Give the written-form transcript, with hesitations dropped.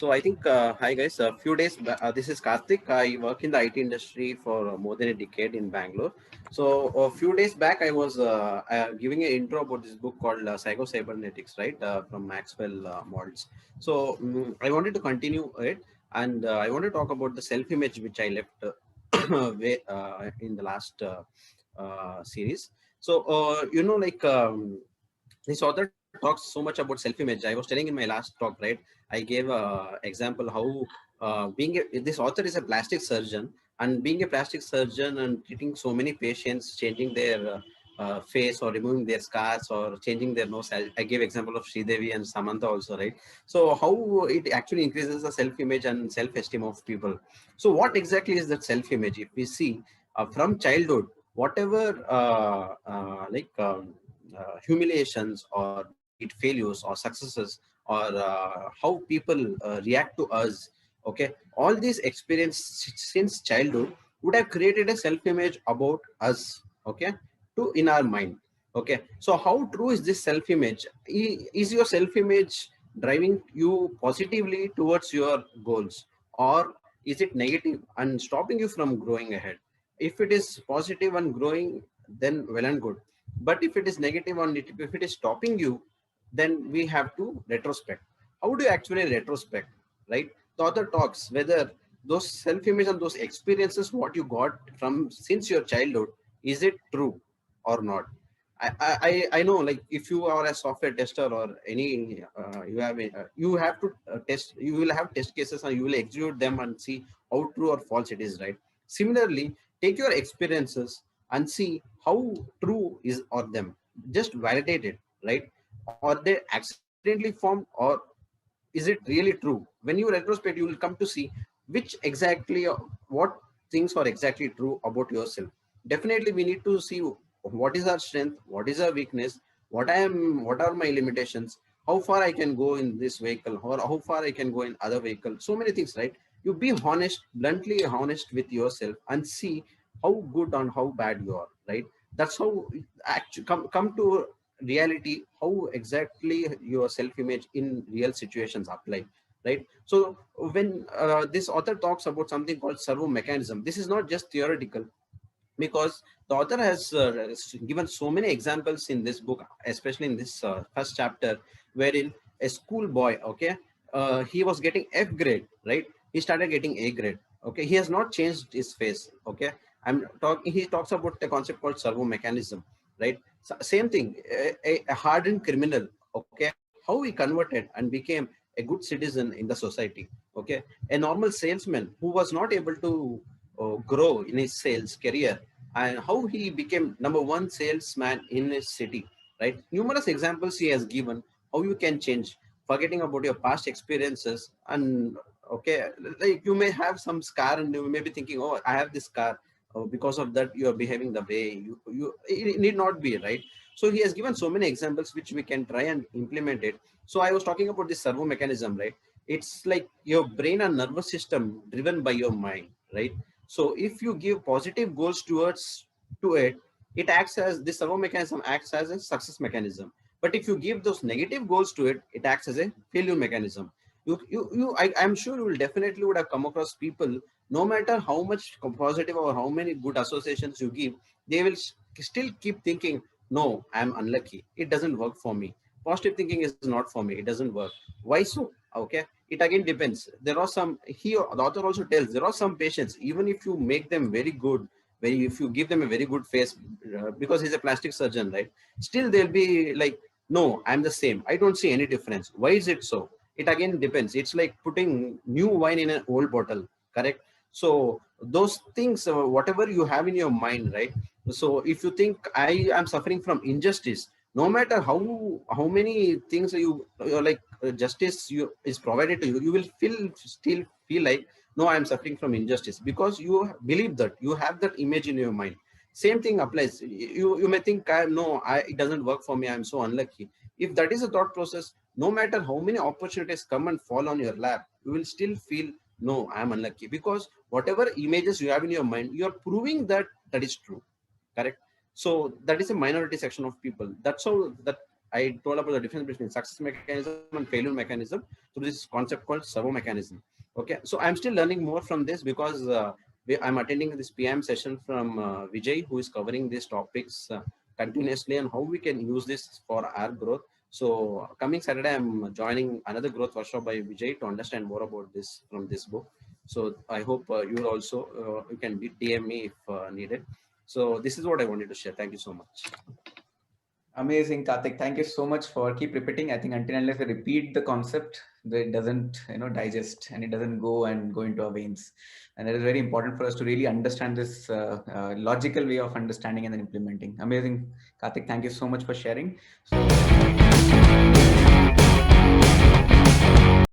So I think, hi guys, a few days, this is Karthik. I work in the IT industry for more than a decade in Bangalore. So a few days back, I was giving an intro about this book called Psycho-Cybernetics, right, from Maxwell models. So I wanted to continue it, and I want to talk about the self-image which I left in the last series. So, this author talks so much about self-image. I was telling in my last talk, right? I gave a example how this author is a plastic surgeon, and being a plastic surgeon and treating so many patients, changing their face or removing their scars or changing their nose. I gave example of Sridevi and Samantha also, right? So how it actually increases the self-image and self-esteem of people. So what exactly is that self-image? If we see from childhood, whatever humiliations, or be it failures or successes, or how people react to us, okay, all these experience since childhood would have created a self-image about us, okay, to in our mind. Okay, so how true is this self-image? Is your self-image driving you positively towards your goals, or is it negative and stopping you from growing ahead? If it is positive and growing, then well and good. But if it is negative and if it is stopping you, then we have to retrospect. How do you actually retrospect, right? The author talks whether those self-image and those experiences what you got from since your childhood, is it true or not? I know, like, if you are a software tester or any you have to test, you will have test cases and you will execute them and see how true or false it is, right? Similarly, take your experiences and see how true is or them, just validate it, right? Are they accidentally formed, or is it really true? When you retrospect, you will come to see which exactly what things are exactly true about yourself. Definitely we need to see what is our strength, what is our weakness, what are my limitations, how far I can go in this vehicle, or how far I can go in other vehicle, so many things, right? You be honest, bluntly honest with yourself, and see how good and how bad you are, right? That's how actually come to reality, how exactly your self-image in real situations apply, right? So when this author talks about something called servo mechanism, this is not just theoretical, because the author has given so many examples in this book, especially in this first chapter, wherein a school boy, okay, he was getting F grade, right? He started getting A grade. Okay, he has not changed his face. Okay, I'm talking. He talks about the concept called servo mechanism, right? So, same thing. A hardened criminal. Okay, how he converted and became a good citizen in the society. Okay, a normal salesman who was not able to grow in his sales career, and how he became number one salesman in his city, right? Numerous examples he has given how you can change, forgetting about your past experiences. And okay, like, you may have some scar and you may be thinking, oh, I have this scar, because of that you are behaving the way you it need not be, right? So he has given so many examples which we can try and implement it. So I was talking about this servo mechanism, right? It's like your brain and nervous system driven by your mind, right? So if you give positive goals towards to it, it acts as this servo mechanism acts as a success mechanism. But if you give those negative goals to it, it acts as a failure mechanism. I'm sure you will definitely would have come across people, no matter how much positive or how many good associations you give, they will still keep thinking, no, I'm unlucky. It doesn't work for me. Positive thinking is not for me. It doesn't work. Why so? Okay. It again depends. There are some, the author also tells, there are some patients, even if you make them very good, if you give them a very good face, because he's a plastic surgeon, right? Still they'll be like, no, I'm the same. I don't see any difference. Why is it so? It again depends. It's like putting new wine in an old bottle, correct? So those things, whatever you have in your mind, right? So if you think I am suffering from injustice, no matter how many things you're like justice you is provided to you, you will still feel like, no, I am suffering from injustice, because you believe that you have that image in your mind. Same thing applies. You may think, no, it doesn't work for me, I'm so unlucky. If that is a thought process, no matter how many opportunities come and fall on your lap, you will still feel, no, I'm unlucky, because whatever images you have in your mind, you are proving that that is true, correct? So that is a minority section of people. That's how that I told about the difference between success mechanism and failure mechanism through this concept called servo mechanism. Okay, so I'm still learning more from this because I'm attending this PM session from Vijay, who is covering these topics continuously and how we can use this for our growth. So coming Saturday, I'm joining another growth workshop by Vijay to understand more about this from this book. So I hope you will also you can DM me if needed. So this is what I wanted to share. Thank you so much. Amazing, Karthik. Thank you so much for keep repeating. I think until unless we repeat the concept, it doesn't, digest and it doesn't go into our veins. And that is very important for us to really understand this logical way of understanding and then implementing. Amazing, Karthik. Thank you so much for sharing. So.